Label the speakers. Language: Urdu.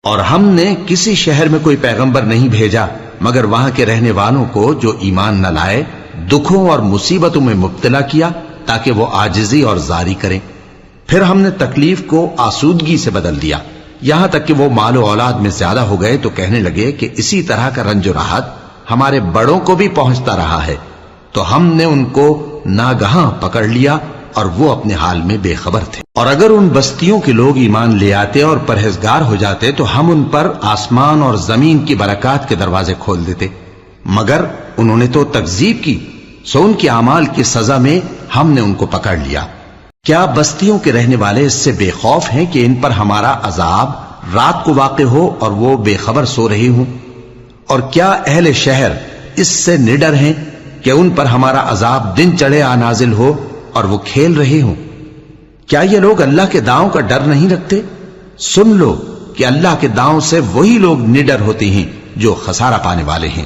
Speaker 1: اور ہم نے کسی شہر میں کوئی پیغمبر نہیں بھیجا مگر وہاں کے رہنے والوں کو جو ایمان نہ لائے دکھوں اور مصیبتوں میں مبتلا کیا تاکہ وہ عاجزی اور زاری کریں. پھر ہم نے تکلیف کو آسودگی سے بدل دیا یہاں تک کہ وہ مال و اولاد میں زیادہ ہو گئے تو کہنے لگے کہ اسی طرح کا رنج و راحت ہمارے بڑوں کو بھی پہنچتا رہا ہے. تو ہم نے ان کو ناگہاں پکڑ لیا اور وہ اپنے حال میں بے خبر تھے. اور اگر ان بستیوں کے لوگ ایمان لے آتے اور پرہیزگار ہو جاتے تو ہم ان پر آسمان اور زمین کی برکات کے دروازے کھول دیتے، مگر انہوں نے تو تکذیب کی، سو ان کے اعمال کی سزا میں ہم نے ان کو پکڑ لیا. کیا بستیوں کے رہنے والے اس سے بے خوف ہیں کہ ان پر ہمارا عذاب رات کو واقع ہو اور وہ بے خبر سو رہے ہوں؟ اور کیا اہل شہر اس سے نڈر ہیں کہ ان پر ہمارا عذاب دن چڑھے آ نازل ہو اور وہ کھیل رہے ہوں؟ کیا یہ لوگ اللہ کے داؤں کا ڈر نہیں رکھتے؟ سن لو کہ اللہ کے داؤں سے وہی لوگ نڈر ہوتے ہیں جو خسارہ پانے والے ہیں.